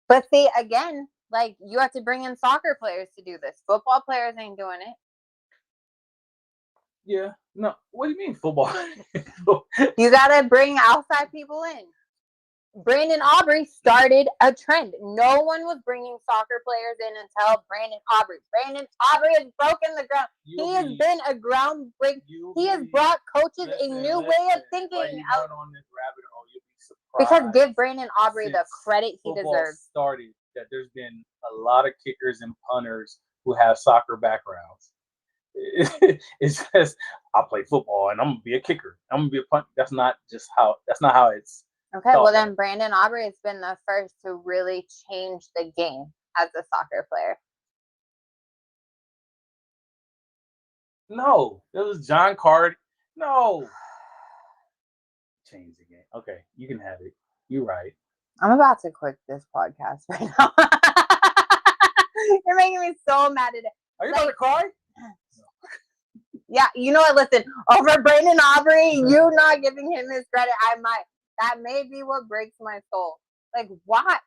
But see, again, you have to bring in soccer players to do this. Football players ain't doing it. Yeah. No. What do you mean football? You gotta bring outside people in. Brandon Aubrey started a trend. No one was bringing soccer players in until Brandon Aubrey. Brandon Aubrey has broken the ground. He has been a groundbreaker. He has brought coaches a new way of thinking. On this rabbit hole, you'll be surprised. Because give Brandon Aubrey the credit he deserves. Started that there's been a lot of kickers and punters who have soccer backgrounds. It's just I play football and I'm gonna be a kicker. I'm gonna be a punter. That's not how it's. Okay, well then Brandon Aubrey has been the first to really change the game as a soccer player. No, it was John Card. No. Change the game. Okay, you can have it. You're right. I'm about to quit this podcast right now. You're making me so mad today. Are you about to cry? Yeah, you know what? Listen, over Brandon Aubrey, you not giving him his credit, I might. That may be what breaks my soul. Why?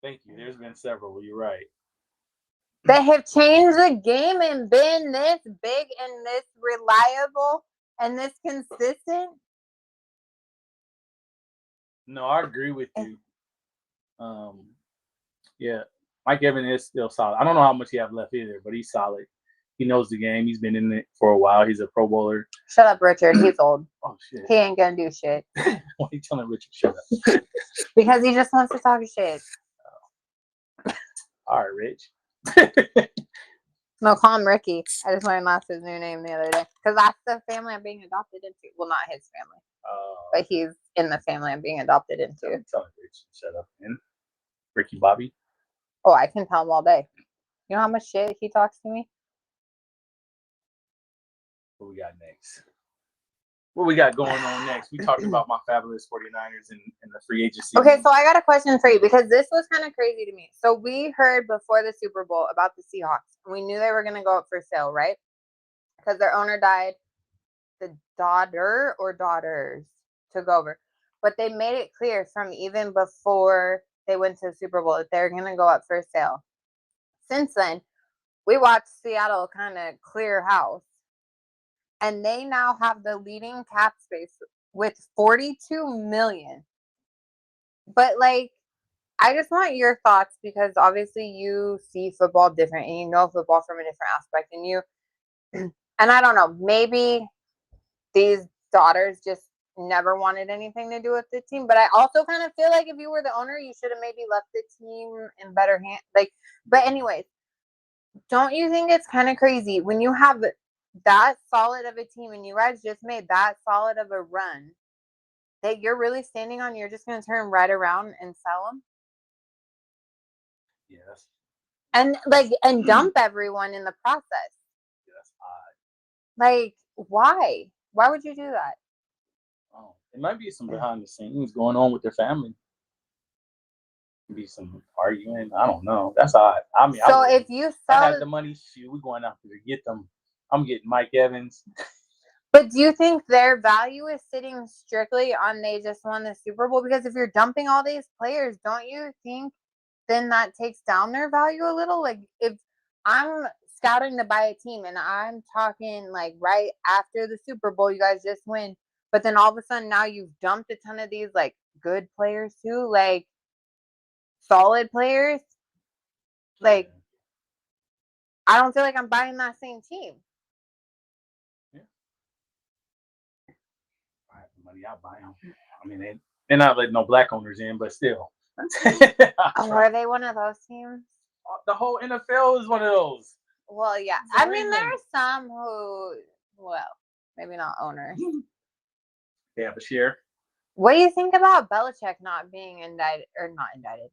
Thank you. There's been several. You're right. They have changed the game and been this big and this reliable and this consistent. No, I agree with you. Yeah, Mike Evans is still solid. I don't know how much he have left either, but he's solid. He knows the game. He's been in it for a while. He's a Pro Bowler. Shut up, Richard. He's old. Oh, shit. He ain't going to do shit. Why are you telling Richard shut up? Because he just wants to talk shit. All right, Rich. No, call him Ricky. I just learned that's his new name the other day. Because that's the family I'm being adopted into. Well, not his family. But he's in the family I'm being adopted into. Tell Rich, shut up, man. Ricky Bobby. Oh, I can tell him all day. You know how much shit he talks to me? What we got next? What we got going on next? We talked about my fabulous 49ers and the free agency. Okay, so I got a question for you because this was kind of crazy to me. So we heard before the Super Bowl about the Seahawks. We knew they were going to go up for sale, right? Because their owner died. The daughter or daughters took over. But they made it clear from even before they went to the Super Bowl that they're going to go up for sale. Since then, we watched Seattle kind of clear house. And they now have the leading cap space with $42 million. But I just want your thoughts because obviously you see football different and you know football from a different aspect. And I don't know, maybe these daughters just never wanted anything to do with the team. But I also kind of feel like if you were the owner, you should have maybe left the team in better hands. But anyways, don't you think it's kind of crazy when you have that solid of a team and you guys just made that solid of a run that you're really standing on, you're just going to turn right around and sell them? Yes. And dump everyone in the process. Yes, why? Why would you do that? Oh, it might be some behind the scenes going on with their family. Be some arguing. I don't know. That's odd. I mean, so if you sell, I had the money, shoot, we're going out there to get them. I'm getting Mike Evans. But do you think their value is sitting strictly on they just won the Super Bowl? Because if you're dumping all these players, don't you think then that takes down their value a little? If I'm scouting to buy a team and I'm talking right after the Super Bowl, you guys just win, but then all of a sudden now you've dumped a ton of these good players too, solid players. I don't feel like I'm buying that same team. money, I'll buy them. I mean, they're not letting no black owners in, but still. Are they one of those teams? The whole NFL is one of those. Well, yeah. I mean, there are some who, well, maybe not owners. They have a share. What do you think about Belichick not being indicted or not indicted?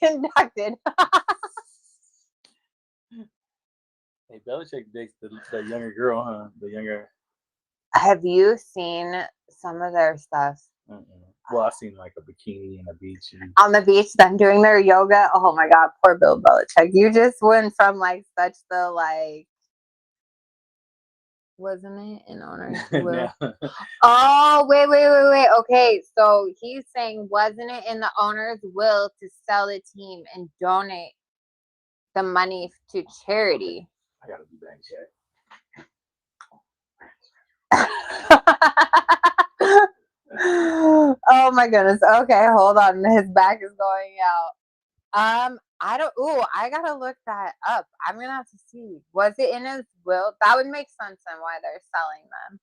Inducted. Hey, Belichick dates the younger girl, huh? The younger. Have you seen some of their stuff? Well, I've seen like a bikini and a beach. On the beach, them doing their yoga. Oh my God, poor Bill Belichick. You just went from like such the like, wasn't it an owner's will? Oh, wait. Okay, so he's saying, wasn't it in the owner's will to sell the team and donate the money to charity? I gotta be back, chat. Oh my goodness. Okay, hold on. His back is going out. I don't. Ooh, I gotta look that up. I'm gonna have to see. Was it in his will? That would make sense on why they're selling them.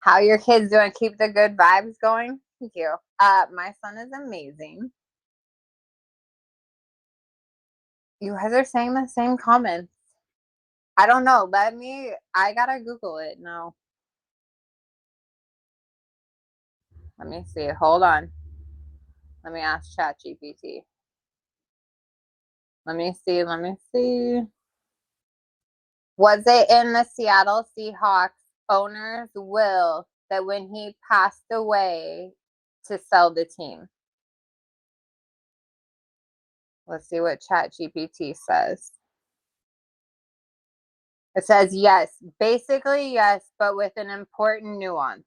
How your kids doing? Keep the good vibes going. Thank you. My son is amazing. You guys are saying the same comments. I don't know. I gotta Google it now. Let me see. Hold on. Let me ask ChatGPT. Let me see. Was it in the Seattle Seahawks owner's will that when he passed away to sell the team? Let's see what ChatGPT says. It says yes, basically yes, but with an important nuance.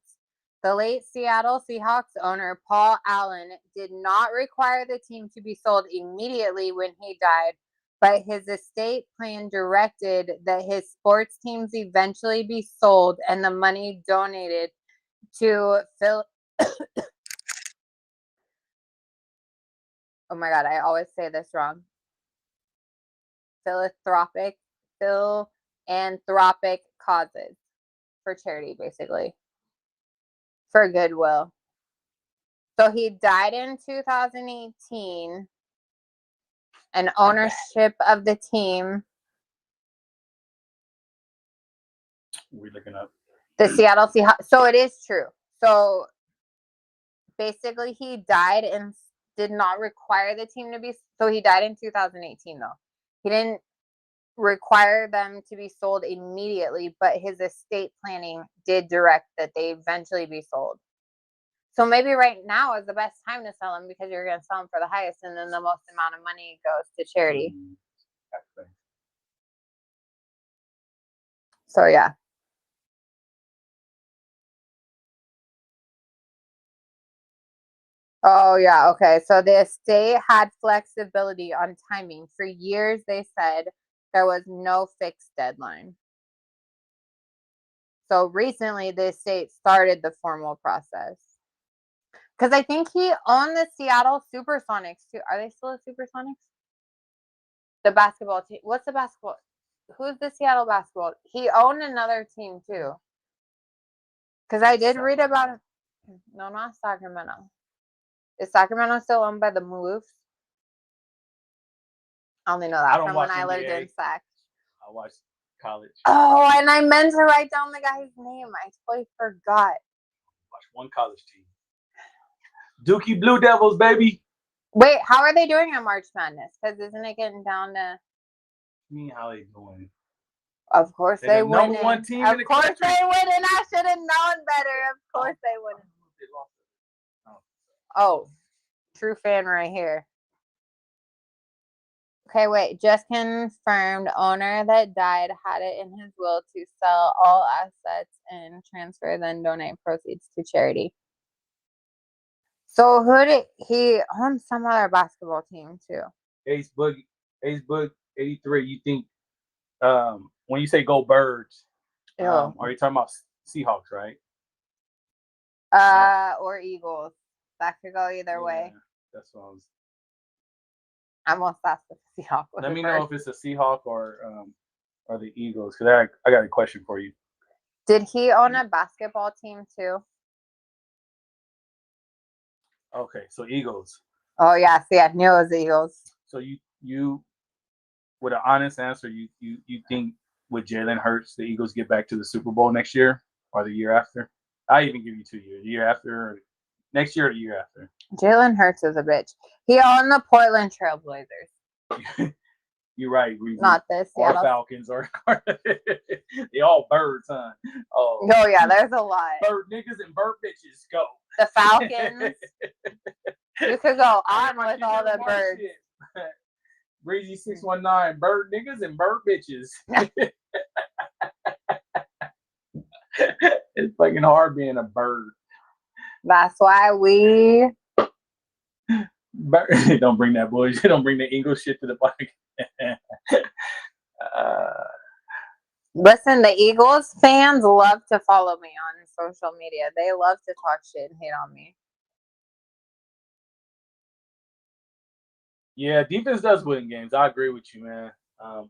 The late Seattle Seahawks owner, Paul Allen, did not require the team to be sold immediately when he died, but his estate plan directed that his sports teams eventually be sold and the money donated to Phil. Oh my God, I always say this wrong. Philanthropic causes, for charity, basically, for goodwill. So he died in 2018, and ownership of the team. We're looking up the Seattle Seahawks. So it is true. So basically, he died and did not require the team to be. So he died in 2018, though. He didn't require them to be sold immediately, but his estate planning did direct that they eventually be sold. So maybe right now is the best time to sell them because you're going to sell them for the highest, and then the most amount of money goes to charity. So yeah. Oh yeah, okay. So the estate had flexibility on timing. For years they said there was no fixed deadline. So recently the estate started the formal process. Because I think he owned the Seattle Supersonics too. Are they still the Supersonics? The basketball team. What's the basketball? Who's the Seattle basketball? He owned another team too. Because I did read about it. No, not Sacramento. Is Sacramento still owned by the Moves? I only know that from when I lived in Sac. I watched college. Oh, and I meant to write down the guy's name. I totally forgot. Watch one college team. Dookie Blue Devils, baby. Wait, how are they doing at March Madness? Because isn't it getting down to? How they doing? Of course they win. Number one team. Of course they win, and I should have known better. Of course they win. Oh, true fan right here. Okay, wait. Just confirmed. Owner that died had it in his will to sell all assets and transfer, then donate proceeds to charity. So who did he own? Some other basketball team too. Ace Book 83. You think when you say go Birds, Ew. are you talking about Seahawks, right? Or Eagles. That could go either way. That's what I was. I'm most asked if the Seahawks. Let me know if it's a Seahawk or the Eagles, because I got a question for you. Did he own a basketball team too? Okay, so Eagles. Oh yeah, see, I knew it was the Eagles. So you, with an honest answer, you think with Jalen Hurts the Eagles get back to the Super Bowl next year or the year after? I even give you 2 years. The year after, or next year or the year after? Jalen Hurts is a bitch. He owned the Portland Trailblazers. You're right, Reezy. Not this. Or Falcons or they all birds, huh? Oh yeah, there's a lot. Bird niggas and bird bitches go. The Falcons. You could go on with all the birds. Breezy 619, bird niggas and bird bitches. It's fucking hard being a bird. That's why we don't bring that bullshit. Don't bring the English shit to the bike. Listen, the Eagles fans love to follow me on social media. They love to talk shit and hate on me. Yeah, defense does win games. I agree with you, man.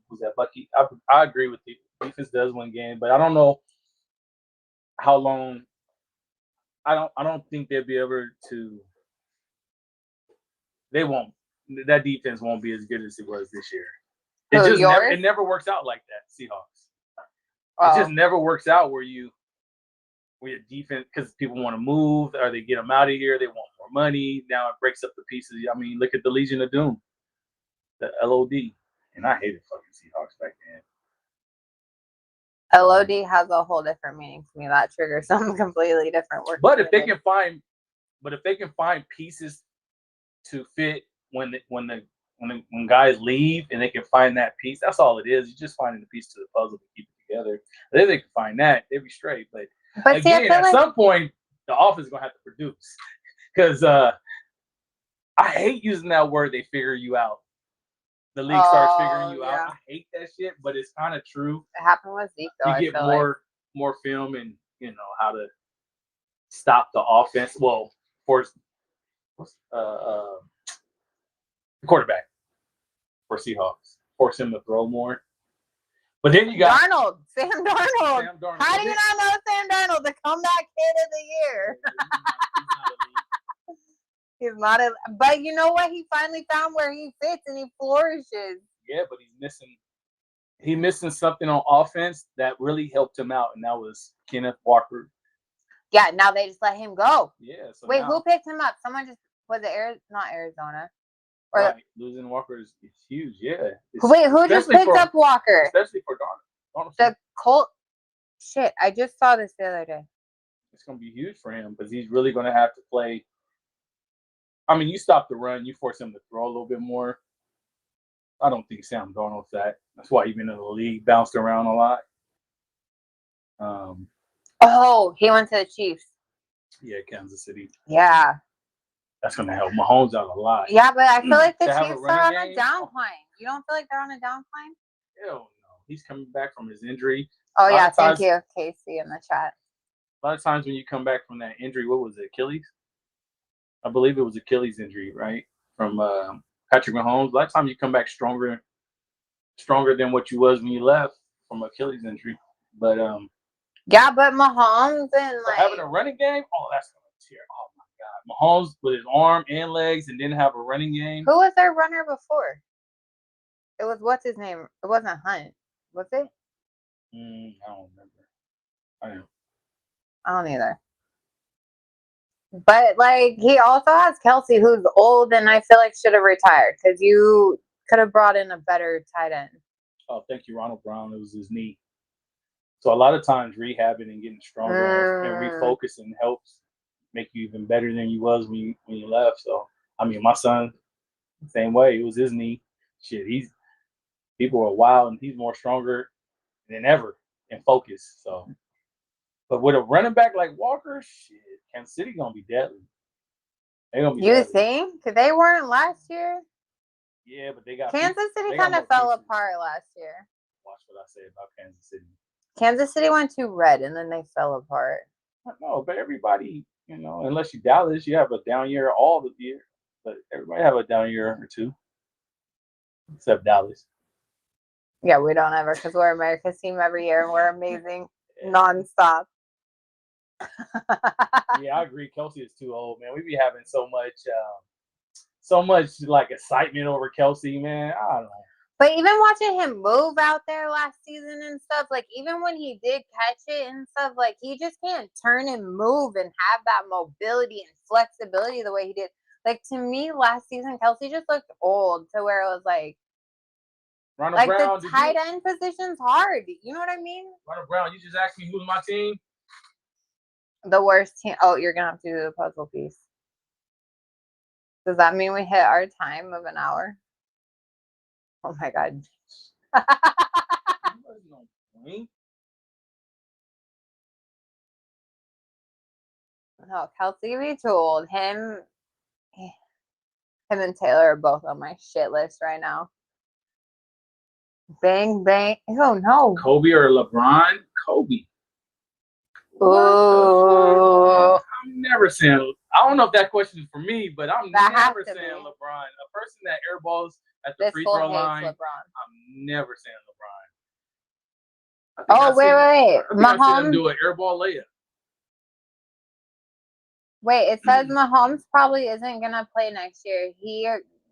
Who's that, Bucky? I agree with you. Defense does win games, but I don't know how long. I don't think they'll be able to. They won't. That defense won't be as good as it was this year. It never works out like that. Seahawks. It just never works out where your defense, because people want to move or they get them out of here. They want more money. Now it breaks up the pieces. I mean, look at the Legion of Doom, the LOD, and I hated fucking Seahawks back then. LOD has a whole different meaning to me. That triggers something completely different. But if they can find pieces to fit when guys leave and they can find that piece, that's all it is. You're just finding the piece to the puzzle to keep it together. If they can find that, they'd be straight. But again, at some point, the offense is gonna have to produce. Because I hate using that word. They figure you out. The league starts figuring you out. I hate that shit, but it's kind of true. It happened with Zeke, though. You get more film and how to stop the offense. Well, force quarterback for Seahawks, force him to throw more. But then you got Sam Darnold. How do you not know Sam Darnold, the comeback kid of the year? He's not a. But you know what? He finally found where he fits and he flourishes. Yeah, but he's missing something on offense that really helped him out, and that was Kenneth Walker. Yeah, now they just let him go. Yeah. So wait, who picked him up? Someone just was it not Arizona? Or right. Losing Walker is huge. Yeah. Wait, who just picked up Walker? Especially for Darnold. The Colt. Shit, I just saw this the other day. It's going to be huge for him because he's really going to have to play. I mean, you stop the run, you force him to throw a little bit more. I don't think Sam Darnold's that. That's why he's been in the league, bounced around a lot. He went to the Chiefs. Yeah, Kansas City. Yeah. That's going to help Mahomes out a lot. Yeah, but I feel like the Chiefs are on a downcline. You don't feel like they're on a downcline? Hell no. He's coming back from his injury. Oh, yeah. Thank you, Casey, in the chat. A lot of times when you come back from that injury, what was it, Achilles? I believe it was Achilles injury, right? From Patrick Mahomes. A lot of times you come back stronger than what you was when you left from Achilles injury. But yeah, but Mahomes and having a running game, that's gonna tear. Oh my God, Mahomes with his arm and legs, and didn't have a running game. Who was their runner before? It was what's his name? It wasn't Hunt, was it? I don't remember. I don't either. But he also has Kelsey, who's old, and I feel like should have retired because you could have brought in a better tight end. Oh, thank you, Ronald Brown. It was his knee. So a lot of times rehabbing and getting stronger and refocusing helps make you even better than you was when you left. So I mean, my son, same way. It was his knee. Shit, people are wild and he's more stronger than ever and focused. So, but with a running back like Walker, shit, Kansas City gonna be deadly. They're gonna be. You think? Because they weren't last year. Yeah, but they got Kansas City kind of fell apart last year. Watch what I say about Kansas City. Kansas City went too red, and then they fell apart. No, but everybody, unless you Dallas, you have a down year all the year. But everybody have a down year or two, except Dallas. Yeah, we don't ever, because we're America's team every year, and we're amazing nonstop. Yeah, I agree. Kelsey is too old, man. We be having so much like excitement over Kelsey, man. I don't know. But even watching him move out there last season and stuff, like even when he did catch it and stuff, like he just can't turn and move and have that mobility and flexibility the way he did. Like to me, last season, Kelsey just looked old to where it was like Ronald Brown, the tight end position's hard. You know what I mean? Ronald Brown, you just asked me who's my team. The worst team. Oh, you're gonna have to do the puzzle piece. Does that mean we hit our time of an hour? Oh my god. No, Kelsey be told. Him and Taylor are both on my shit list right now. Bang, bang. Oh no. Kobe or LeBron? Kobe. Ooh. I'm never saying. I don't know if that question is for me, but I'm never saying LeBron. A person that airballs at the free throw line. I'm never saying LeBron. Oh, wait. Mahomes do an airball layup. Wait, it says Mahomes probably isn't gonna play next year. He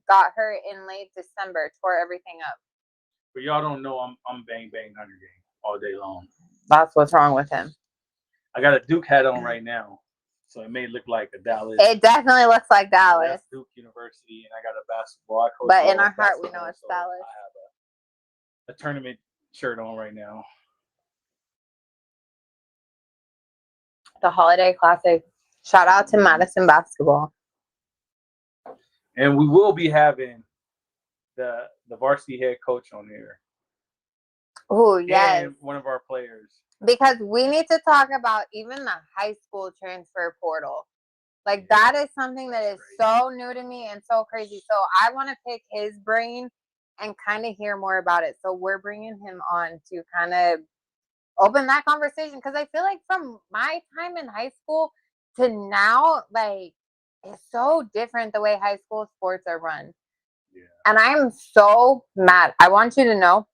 got hurt in late December, tore everything up. But y'all don't know I'm bang bang Hunter game all day long. That's what's wrong with him. I got a Duke hat on right now, so it may look like a Dallas. It definitely looks like Dallas. That's Duke University, and I got a basketball. But in our heart, we know it's Dallas. I have a tournament shirt on right now. The Holiday Classic. Shout out to Madison basketball. And we will be having the varsity head coach on here. Oh, yes. And one of our players. Because we need to talk about even the high school transfer portal. Like, that is something that is so new to me and so crazy. So I want to pick his brain and kind of hear more about it. So we're bringing him on to kind of open that conversation. Because I feel like from my time in high school to now, like, it's so different the way high school sports are run. Yeah. And I'm so mad. I want you to know,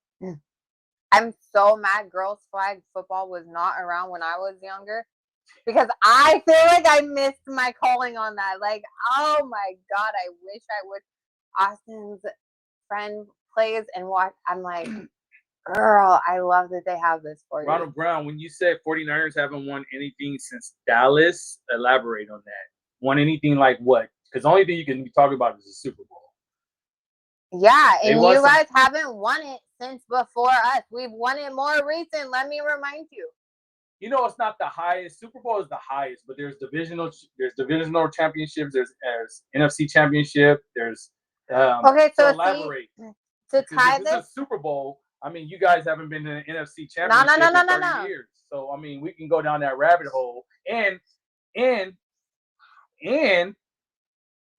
I'm so mad girls flag football was not around when I was younger. Because I feel like I missed my calling on that. Like, oh my God, I wish I would. Austin's friend plays and watch. I'm like, girl, I love that they have this for you. Ronald Brown, when you said 49ers haven't won anything since Dallas, elaborate on that. Won anything like what? Because the only thing you can be talking about is the Super Bowl. Yeah, and you guys haven't won it since before us. We've won it more recent. Let me remind you. You know, it's not the highest. Super Bowl is the highest, but there's divisional championships. There's NFC championship. There's okay. So elaborate. To tie this is a Super Bowl. I mean, you guys haven't been to an NFC championship in 30 years. So I mean, we can go down that rabbit hole, and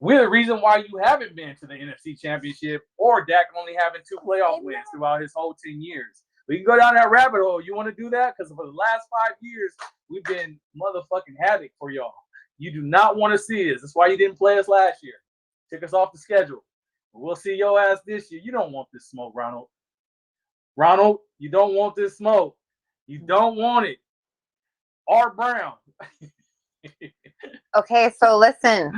we're the reason why you haven't been to the NFC championship or Dak only having 2 playoff wins throughout his whole 10 years. We can go down that rabbit hole. You want to do that? Because for the last 5 years, we've been motherfucking havoc for y'all. You do not want to see this. That's why you didn't play us last year. Took us off the schedule. We'll see your ass this year. You don't want this smoke, Ronald. Ronald, you don't want this smoke. You don't want it. Art Brown. Okay, so listen.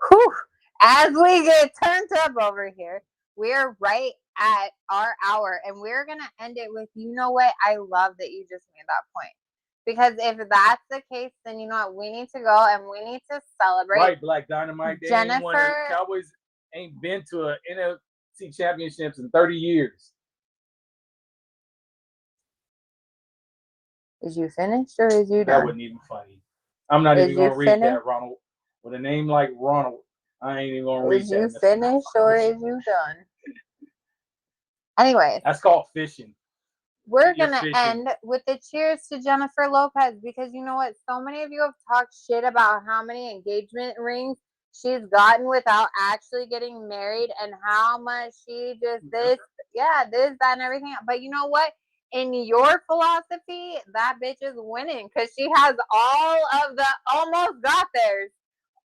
Whew. As we get turned up over here, we're right at our hour, and we're going to end it with, you know what? I love that you just made that point. Because if that's the case, then you know what? We need to go and we need to celebrate. Right, Black Dynamite. Jennifer. Cowboys ain't been to an NFC championships in 30 years. Is you finished or is you done? That wasn't even funny. I'm not even going to read that, Ronald. With a name like Ronald, I ain't even going to read that. Is you finished or is you done? Anyways. That's called fishing. We're going to end with the cheers to Jennifer Lopez because you know what? So many of you have talked shit about how many engagement rings she's gotten without actually getting married and how much she just this. yeah, this, that, and everything. But you know what? In your philosophy, that bitch is winning because she has all of the almost got theirs.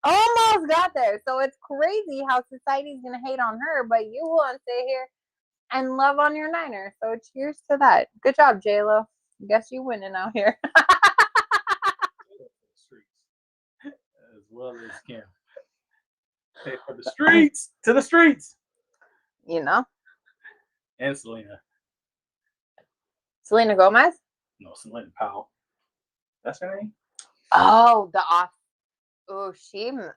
Almost got there. So it's crazy how society's gonna hate on her, but you want to sit here and love on your Niners. So cheers to that. Good job, J-Lo. Guess you winning out here. As well as Kim. Hey, for the streets, to the streets. You know? And Selena. Selena Gomez? No, Selena Powell. That's her name? Oh, the off. Oh, she messy.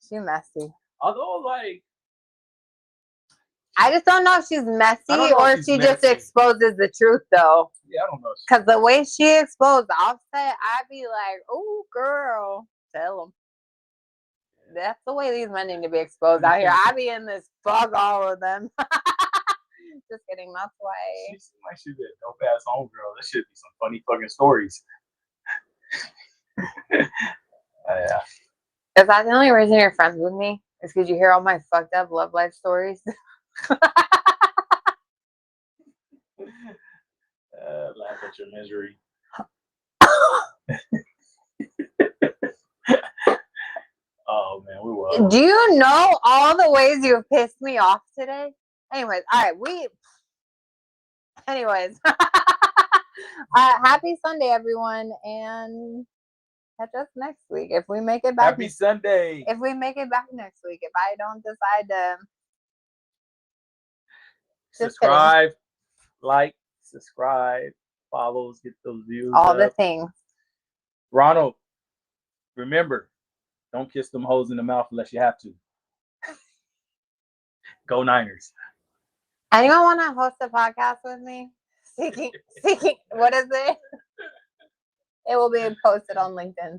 She messy. Although, like, I just don't know if she's messy or if she just exposes the truth, though. Yeah, I don't know. Because the way she exposed Offset, I'd be like, oh, girl, tell them. That's the way these men need to be exposed out here. I be in this, fuck all of them. Just kidding, that's why. She seems like she'd be a dope ass homegirl. That should be some funny fucking stories. Yeah. Is that the only reason you're friends with me? Is because you hear all my fucked up love life stories? Laugh at your misery. Oh man, we will. Do you know all the ways you've pissed me off today? Anyways, all right, anyways. Happy Sunday, everyone, and catch us next week if we make it back. Happy Sunday. If we make it back next week, if I don't decide to subscribe, like, subscribe, follows, get those views. All the things. Ronald, remember, don't kiss them hoes in the mouth unless you have to. Go Niners. Anyone want to host a podcast with me? Seeking, what is it? It will be posted on LinkedIn.